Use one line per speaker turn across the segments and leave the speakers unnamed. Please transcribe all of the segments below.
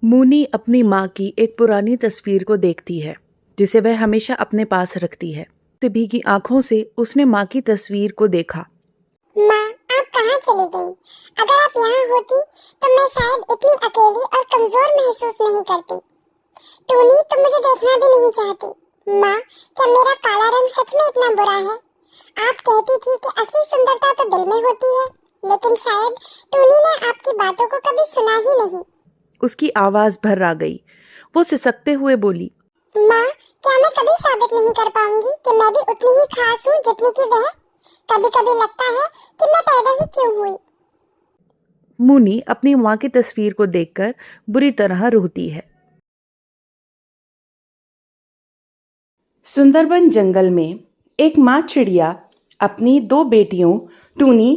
Mooney अपनी माँ की एक पुरानी तस्वीर को देखती है जिसे वह हमेशा अपने पास रखती है। से भीगी आंखों से उसने माँ की तस्वीर को देखा।
माँ, आप कहाँ चली गई? अगर आप यहाँ होती तो मैं शायद इतनी अकेली और कमजोर महसूस नहीं करती। टूनी, तुम मुझे देखना भी नहीं चाहती। माँ, क्या मेरा काला रंग सच में इतना बुरा है? आप कहती थी कि असली सुंदरता तो दिल में होती है, लेकिन शायद टूनी ने आपकी बातों को कभी सुना ही नहीं।
उसकी आवाज भर आ गई। वो सिसकते हुए बोली,
माँ, क्या मैं कभी साबित नहीं कर पाऊंगी कि मैं भी उतनी ही खास हूँ जितनी कि वह? कभी कभी लगता है कि मैं पैदा ही क्यों हुई।
मूनी अपनी माँ की तस्वीर को देखकर बुरी तरह रोती है। सुंदरबन जंगल में एक माँ चिड़िया अपनी दो बेटियों टूनी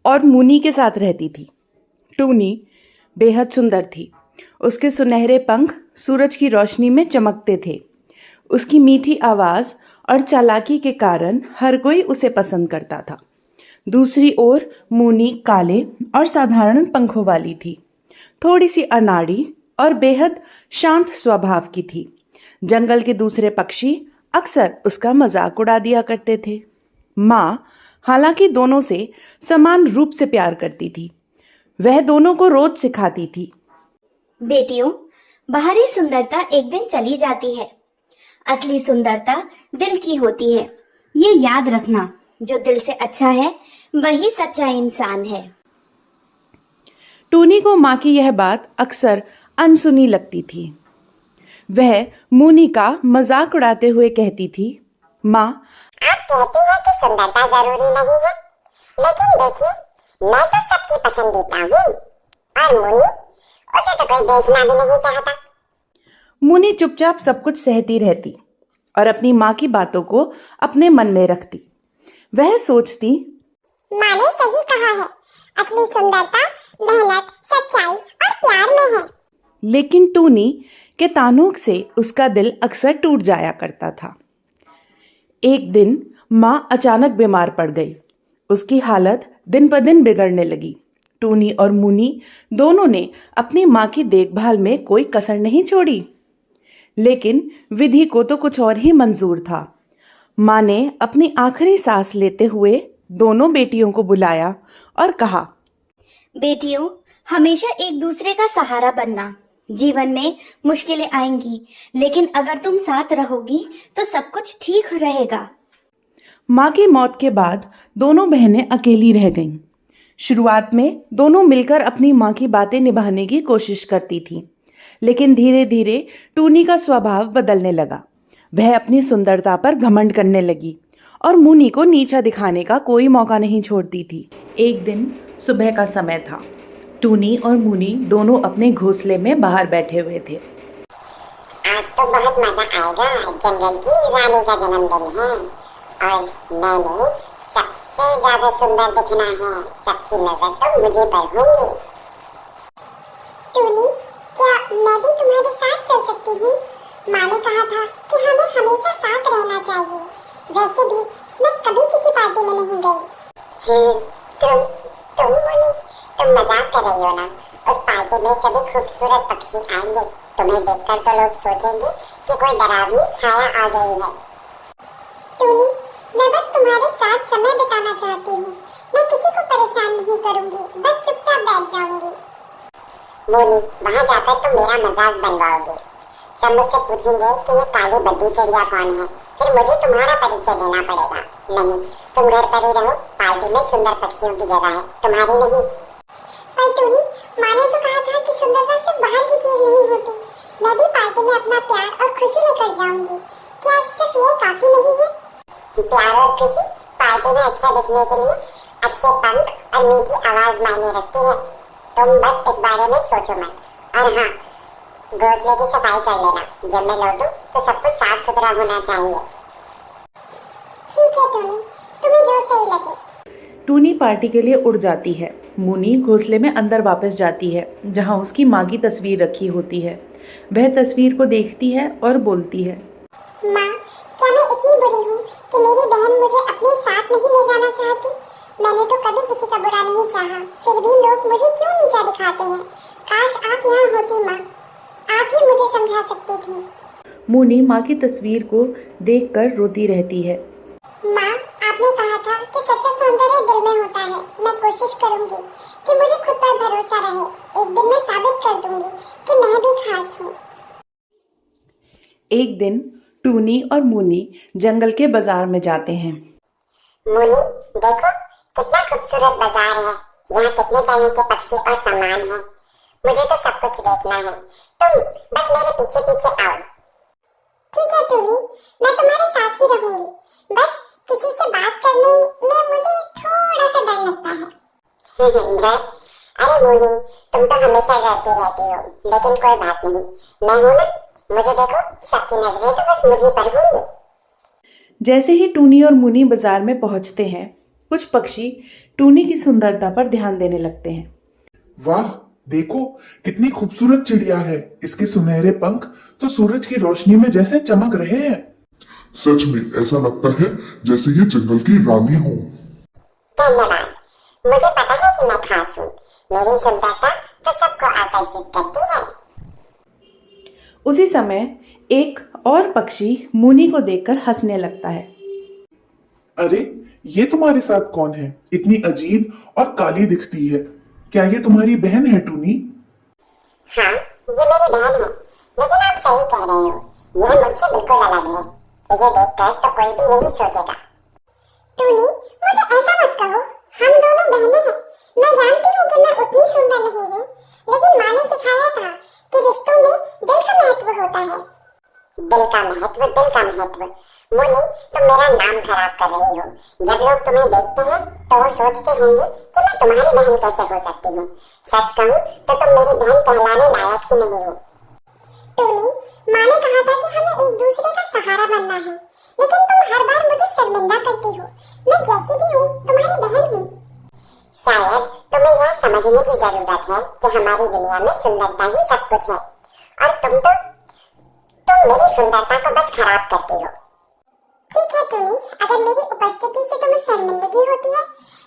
और मूनी के साथ रहती थी। टूनी बेहद सुंदर थी। उसके सुनहरे पंख सूरज की रोशनी में चमकते थे। उसकी मीठी आवाज़ और चालाकी के कारण हर कोई उसे पसंद करता था। दूसरी ओर मूनी काले और साधारण पंखों वाली थी, थोड़ी सी अनाड़ी और बेहद शांत स्वभाव की थी। जंगल के दूसरे पक्षी अक्सर उसका मजाक उड़ा दिया करते थे। माँ हालांकि दोनों से समान रूप से प्यार करती थी। वह दोनों को रोज सिखाती थी,
बेटियों, बाहरी सुंदरता एक दिन चली जाती है, असली सुंदरता दिल की होती है। ये याद रखना, जो दिल से अच्छा है वही सच्चा इंसान है।
टूनी को माँ की यह बात अक्सर अनसुनी लगती थी। वह मूनी का मजाक उड़ाते हुए कहती थी, माँ,
आप कहती हैं कि सुंदरता जरूरी नहीं है, लेकिन देखिए, मैं तो सबकी पसंदीदा हूँ, और मूनी, उसे तो कोई देखना भी नहीं चाहता।
मूनी चुपचाप सब कुछ सहती रहती और अपनी माँ की बातों को अपने मन में रखती। वह सोचती,
माँ ने सही कहा है, असली सुंदरता मेहनत, सच्चाई और प्यार में है।
लेकिन टूनी के तानों से उसका दिल अक्सर टूट जाया करता था। एक दिन माँ अचानक बीमार पड़ गई। उसकी हालत दिन ब दिन बिगड़ने लगी। टूनी और मूनी दोनों ने अपनी माँ की देखभाल में कोई कसर नहीं छोड़ी, लेकिन विधि को तो कुछ और ही मंजूर था। माँ ने अपनी आखिरी सांस लेते हुए दोनों बेटियों को बुलाया और कहा,
बेटियों, हमेशा एक दूसरे का सहारा बनना। जीवन में मुश्किलें आएंगी, लेकिन अगर तुम साथ रहोगी तो सब कुछ ठीक रहेगा।
माँ की मौत के बाद दोनों बहनें अकेली रह गईं। शुरुआत में दोनों मिलकर अपनी माँ की बातें निभाने की कोशिश करती थीं, लेकिन धीरे धीरे टूनी का स्वभाव बदलने लगा। वह अपनी सुंदरता पर घमंड करने लगी और मूनी को नीचा दिखाने का कोई मौका नहीं छोड़ती थी। एक दिन सुबह का समय था। टूनी और मूनी दोनों अपने घोंसले में बाहर बैठे हुए थे।
आज तो बहुत मजा आएगा, जंगल की रानी का जन्मदिन है और मैंने सबसे ज्यादा सुंदर दिखना है। सबकी नजर तो मुझे पर होगी। टूनी, क्या मैं भी तुम्हारे साथ चल सकती हूँ? माँ ने कहा था कि हमें हमेशा साथ रहना चाहिए। वैसे भी मैं कभी किसी पार्टी में नहीं गई। तुम मूनी, तुम मजाक कर रही हो ना? उस पार्टी में सभी खूबसूरत पक्षी आएंगे। तुम्हें देखकर तो लोग सोचेंगे कि कोई डरावनी छाया आ गई है। टूनी, मैं बस तुम्हारे साथ समय बिताना चाहती हूँ। मैं किसी को परेशान नहीं करूँगी, बस चुपचाप बैठ जाऊँगी। मूनी, वहाँ जाकर तुम मेरा मजाक बनवाओगी। सब मुझसे पूछेंगे कि ये काली बड्डी चिड़िया कौन है, फिर मुझे तुम्हारा परिचय देना पड़ेगा। नहीं, तुम घर पर ही रहो। पार्टी में सुंदर पक्षियों की जगह है, तुम्हारी नहीं। पर टूनी, माँ ने तो कहा था कि सुंदरता सिर्फ बाहर की चीज नहीं होती। मैं भी पार्टी में अपना प्यार और खुशी लेकर जाऊंगी। क्या सिर्फ ये काफी नहीं है? प्यार और खुशी पार्टी में अच्छा दिखने के लिए अच्छे पंख और मीठी आवाज मायने रखती है। तुम बस इस बारे में सोचो मत। और हाँ, घोंसले की सफाई कर लेना। जब मैं लौटूं तो सब कुछ साफ सुथरा होना चाहिए। ठीक है टूनी, तुम्हें जो सही लगे।
टूनी पार्टी के लिए उड़ जाती है। मूनी घोंसले में अंदर वापस जाती है, जहां उसकी माँ की तस्वीर रखी होती है। वह तस्वीर को देखती है और बोलती है,
माँ, क्या मैं इतनी बुरी हूँ कि मेरी बहन मुझे अपने साथ नहीं ले जाना चाहती? मैंने तो कभी किसी का बुरा नहीं चाहा, फिर भी लोग मुझे क्यों नीचा दिखाते हैं? काश आप यहाँ होती माँ। समझा सकती थी।
मुनी माँ की तस्वीर को देखकर रोती रहती है।
माँ, आपने कहा था कि सच्चा सौंदर्य दिल में होता है। मैं कोशिश करूंगी कि मुझे खुद पर भरोसा रहे। एक दिन मैं साबित कर दूंगी कि मैं भी खास हूँ।
एक दिन टूनी और मुनी जंगल के बाजार में जाते हैं।
मुनी, देखो कितना खूबसूरत बाजार है। यहाँ कितने तरह के पक्षी और सामान हैं। मुझे तो सब कुछ देखना है। तुम बस मेरे पीछे पीछे आओ। ठीक है टूनी, मैं तुम्हारे साथ ही रहूंगी। बस किसी से बात करने में मुझे थोड़ा सा डर लगता है। डर? अरे मुनी, तुम तो हमेशा डरती रहती हो, लेकिन कोई बात नहीं, मैं हूं ना। मुझे देखो, सबकी नजरें तो बस मुझे पर होंगी।
जैसे ही टूनी और मुनी बाजार में पहुंचते हैं, कुछ पक्षी टूनी की सुंदरता पर ध्यान देने लगते हैं।
वाह, देखो कितनी खूबसूरत चिड़िया है। इसके सुनहरे पंख तो सूरज की रोशनी में जैसे चमक रहे हैं।
सच में ऐसा लगता है जैसे ये जंगल की रानी हो।
धन्यवाद। मुझे पता है कि मैं खास हूँ। मेरी सुंदरता तो सबको आकर्षित करती है।
उसी समय एक और पक्षी मुनी को देखकर हंसने लगता है।
अरे, ये तुम्हारे साथ कौन है? इतनी अजीब और काली दिखती है। क्या ये तुम्हारी बहन है टूनी?
हाँ, ये मेरी बहन है, लेकिन आप सही कह रहे हो, यह मुझसे बिल्कुल अलग है। इसे देखकर तो कोई भी यही सोचेगा। टूनी, मुझे ऐसा मत कहो, हम दोनों बहनें हैं। मैं जानती हूँ कि मैं उतनी सुंदर नहीं हूँ, लेकिन माँ ने सिखाया था कि रिश्तों में दिल का महत्व होता है। दिल का महत्व, दिल का महत्व। मुनी, तुम मेरा नाम खराब कर रही हो। जब लोग तुम्हें देखते हैं तो वो सोचते होंगे कि मैं तुम्हारी बहन कैसे हो सकती हूँ। सच कहूँ तो तुम मेरी बहन कहलाने लायक ही नहीं हो। टूनी, माँ ने कहा था कि हमें एक दूसरे का सहारा बनना है, लेकिन तुम हर बार मुझे शर्मिंदा करती हो। मैं जैसी भी हूँ तुम्हारी बहन हूँ। शायद तुम्हें यह समझने की जरूरत है कि हमारी दुनिया में सुंदरता ही सब कुछ है, और तुम मेरी सुंदरता को बस खराब करती हो। ठीक है टूनी, अगर मेरी उपस्थिति से तुम्हें शर्मिंदगी होती है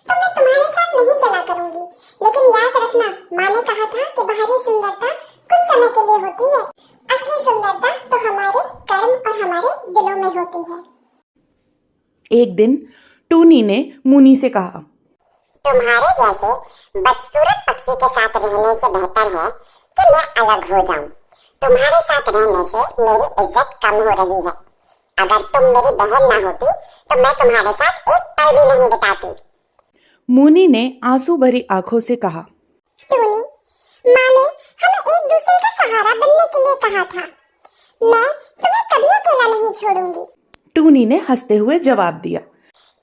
तो मैं तुम्हारे साथ नहीं चला करूंगी। लेकिन याद रखना, माँ ने कहा था कि बाहरी सुंदरता कुछ समय के लिए होती है, असली सुंदरता तो हमारे कर्म और हमारे दिलों में होती है।
एक दिन टूनी ने मुनी से कहा,
तुम्हारे जैसे बदसूरत पक्षी के साथ रहने से बेहतर है कि मैं अलग हो जाऊं। तुम्हारे साथ रहने से मेरी इज्जत कम हो रही है। अगर तुम मेरी बहन ना होती तो मैं तुम्हारे साथ एक पल भी नहीं बिताती।
मुनी ने आंसू भरी आंखों से कहा,
टूनी, माँ ने हमें एक दूसरे का सहारा बनने के लिए कहा था। मैं तुम्हें कभी अकेला नहीं छोड़ूंगी।
टूनी ने हंसते हुए जवाब दिया,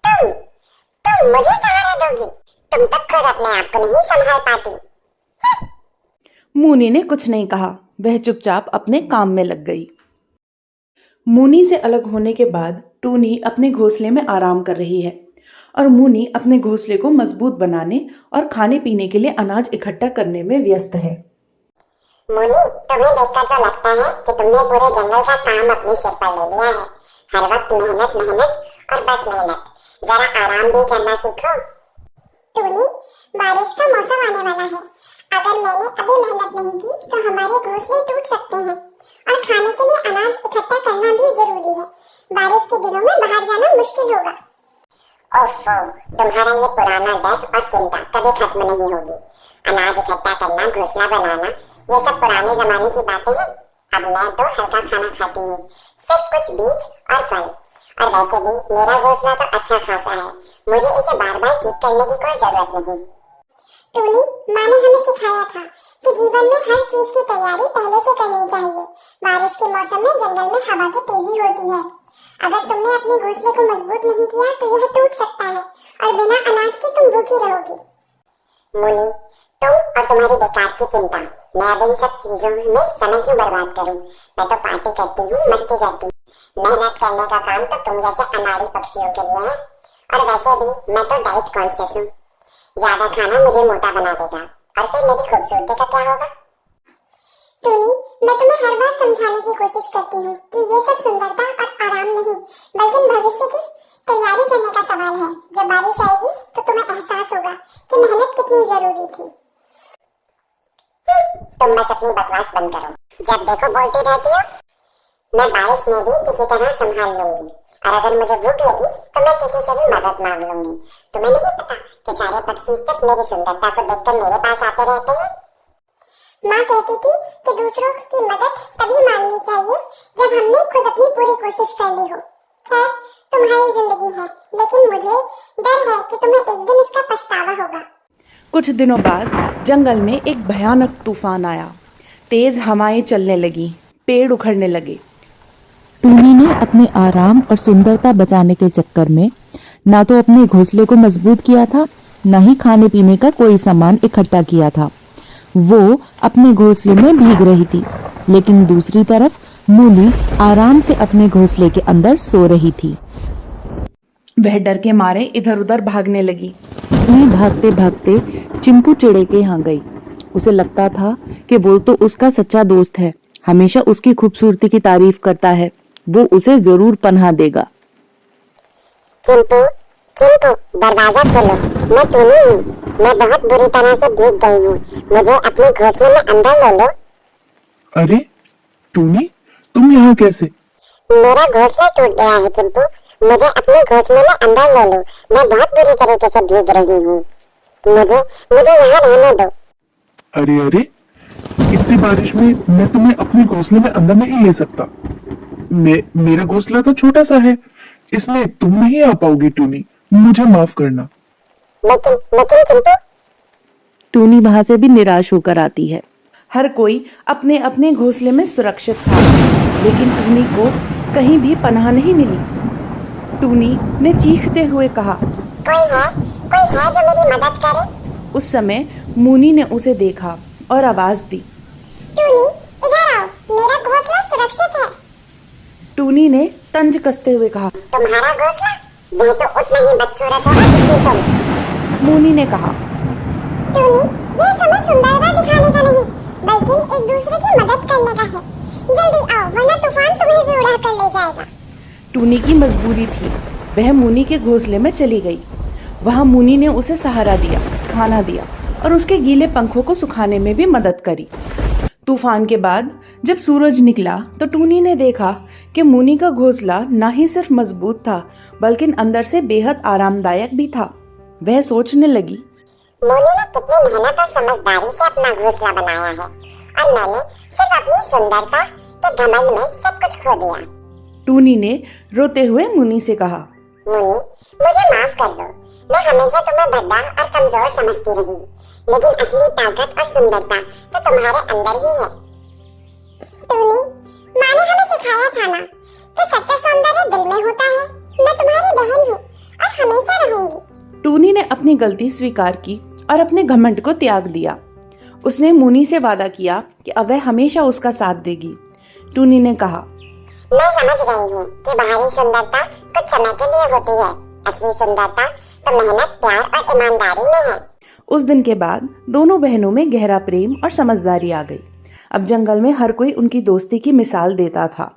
तुम मुझे सहारा दोगी? तुम तक खुद अपने आप को नहीं संभाल पाती।
मुनी ने कुछ नहीं कहा। वह चुपचाप अपने काम में लग गई। मुनी से अलग होने के बाद टूनी अपने घोंसले में आराम कर रही है और मुनी अपने घोंसले को मजबूत बनाने और खाने पीने के लिए अनाज इकट्ठा करने में व्यस्त है।
मुनी, तुम्हें देखकर तो लगता है कि तुमने पूरे जंगल का काम अपने सिर पर ले लिया है। हर वक्त मेहनत मेहनत और बस मेहनत। जरा आराम भी करना सीखो। टूनी, बारिश का मौसम आने वाला है। अगर मैंने अभी मेहनत नहीं की तो हमारे घोंसले टूट सकते हैं, और खाने के लिए अनाज इकट्ठा करना भी जरूरी है। बारिश के दिनों में बाहर जाना मुश्किल होगा। ओफो, तुम्हारा ये पुराना डर और चिंता कभी खत्म नहीं होगी। अनाज इकट्ठा करना, घोंसला बनाना, ये सब पुराने जमाने की बातें हैं। अब मैं तो हल्का खाना खाती हूँ, सिर्फ कुछ बीज और फल। और वैसे भी मेरा घोंसला तो अच्छा खासा है, मुझे इसे बार बार ठीक करने की कोई जरूरत नहीं। टूनी, माँ ने हमें सिखाया था कि जीवन में हर चीज की तैयारी पहले से करनी चाहिए। बारिश के मौसम में जंगल में हवा की तेजी होती है। अगर तुमने अपने घोंसले को मजबूत नहीं किया तो यह टूट सकता है, और बिना अनाज के तुम भूखी रहोगी। मुनी, तुम और तुम्हारी बेकार की चिंता। मैं अब इन सब चीजों में समय क्यों बर्बाद करूं? मैं तो पार्टी करती हूँ, मस्ती करती हूँ। मेहनत करने का काम तो तुम जैसे अनाड़ी पक्षियों के लिए है। और वैसे भी मैं तो डाइट कॉन्शियस हूँ। ज्यादा खाना मुझे मोटा बना देगा, और फिर मेरी खूबसूरती का क्या होगा? टूनी, मैं तुम्हें हर बार समझाने की कोशिश करती हूँ कि ये सब सुंदरता और आराम नहीं, बल्कि भविष्य की तैयारी करने का सवाल है। जब बारिश आएगी तो तुम्हें एहसास होगा कि मेहनत कितनी जरूरी थी। तुम बस अपनी बकवास बंद करो। जब देखो बोलती रहती हो। मैं बारिश में भी किसी तरह संभाल लूंगी, और अगर मुझे भूख लगी तो मैं किसी से भी मदद मांग लूंगी। तुम्हें नहीं पता कि सारे पक्षी सिर्फ मेरी सुंदरता को देखकर मेरे पास आते रहते हैं। माँ कहती थी कि दूसरों की मदद तभी मांगनी चाहिए जब हमने खुद अपनी पूरी कोशिश कर ली हो। खैर, तुम्हारी जिंदगी है, लेकिन मुझे डर है कि तुम्हें एक दिन इसका पछतावा होगा।
कुछ दिनों बाद जंगल में एक भयानक तूफान आया। तेज हवाएं चलने लगी, पेड़ उखड़ने लगे।
टूनी ने अपने आराम और सुंदरता बचाने के चक्कर में ना तो अपने घोंसले को मजबूत किया था, न ही खाने पीने का कोई सामान इकट्ठा किया था। वो अपने घोंसले में भीग रही थी, लेकिन दूसरी तरफ मूली आराम से अपने घोंसले के अंदर सो रही थी।
वह डर के मारे इधर उधर भागने लगी।
टूनी भागते भागते चिंपू चिड़े के यहाँ गई। उसे लगता था कि वो तो उसका सच्चा दोस्त है, हमेशा उसकी खूबसूरती की तारीफ करता है, वो उसे जरूर पनाह देगा।
चिंपू, चिंपू, दरवाजा खोलो, मैं टूनी हूँ। मैं बहुत बुरी तरह से भीग गई हूँ, मुझे अपने घोंसले में अंदर ले लो।
अरे टूनी, तुम यहाँ कैसे?
मेरा घोंसला टूट गया है चिंपू, मुझे अपने घोंसले में अंदर ले लो। मैं बहुत बुरी तरीके से भीग रही हूँ, मुझे मुझे यहाँ रहने दो।
अरे अरे, इतनी बारिश में मैं तुम्हें अपने घोंसले में अंदर नहीं ले सकता। मेरा घोंसला तो छोटा सा है, इसमें तुम नहीं आ पाओगी टूनी, मुझे माफ करना।
लेकिन लेकिन चिंपू,
टूनी वहां से भी निराश होकर आती है।
हर कोई अपने अपने घोंसले में सुरक्षित था, लेकिन टूनी को कहीं भी पनाह नहीं मिली। टूनी ने चीखते हुए कहा,
कोई है जो मेरी मदद करे।
उस समय मूनी ने उसे देखा और आवाज दी।
टूनी, इधर आओ, मेरा घोंसला सुरक्षित है।
टूनी ने तंज कसते हुए कहा।
तुम्हारा घोंसला? वह तो उतना ही बदसूरत होगा जितनी तुम।
मूनी ने कहा,
टूनी, ये समय सुंदरता दिखाने का नहीं, बल्कि एक दूसरे की मदद करने का है। जल्दी आओ, वरना तूफान तुम्हें भी उड़ा कर ले जाएगा।
टूनी की मजबूरी थी, वह मूनी के घोंसले में चली गई। वहां मूनी ने उसे सहारा दिया, खाना दिया और उसके गीले पंखों को सुखाने में भी मदद करी। तूफान के बाद जब सूरज निकला तो टूनी ने देखा कि मूनी का घोंसला न ही सिर्फ मजबूत था, बल्कि अंदर से बेहद आरामदायक भी था। वह सोचने लगी,
मूनी ने कितनी मेहनत और समझदारी से अपना घोंसला बनाया है, और मैंने सिर्फ अपनी सुंदरता के घमंड में सब कुछ खो दिया।
टूनी ने रोते हुए मूनी से कहा,
मूनी, मुझे माफ कर दो। मैं हमेशा तुम्हें भद्दा और कमजोर समझती रही, लेकिन असली ताकत और सुंदरता तो तुम्हारे अंदर ही है। टूनी, माँ ने हमें सिखाया था ना कि सच्चा सौंदर्य दिल में होता है। मैं तुम्हारी बहन हूँ और हमेशा रहूंगी।
टूनी ने अपनी गलती स्वीकार की और अपने घमंड को त्याग दिया। उसने मूनी से वादा किया कि अब वह हमेशा उसका साथ देगी। टूनी ने कहा,
मैं समझ गई हूँ कि बाहरी सुंदरता कुछ समय के लिए होती है, असली सुंदरता तो मेहनत, प्यार और ईमानदारी में है।
उस दिन के बाद दोनों बहनों में गहरा प्रेम और समझदारी आ गई। अब जंगल में हर कोई उनकी दोस्ती की मिसाल देता था।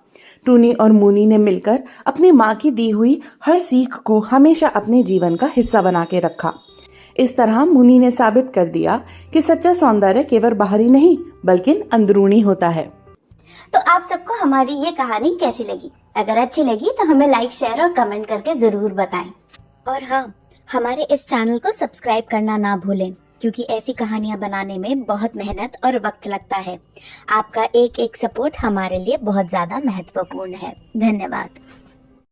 टूनी और मूनी ने मिलकर अपनी माँ की दी हुई हर सीख को हमेशा अपने जीवन का हिस्सा बना के रखा। इस तरह मूनी ने साबित कर दिया कि सच्चा सौंदर्य केवल बाहरी नहीं बल्कि अंदरूनी होता है।
तो आप सबको हमारी ये कहानी कैसी लगी? अगर अच्छी लगी तो हमें लाइक, शेयर और कमेंट करके जरूर बताएं। और हाँ, हमारे इस चैनल को सब्सक्राइब करना ना भूलें, क्योंकि ऐसी कहानियां बनाने में बहुत मेहनत और वक्त लगता है। आपका एक एक सपोर्ट हमारे लिए बहुत ज्यादा महत्वपूर्ण है। धन्यवाद।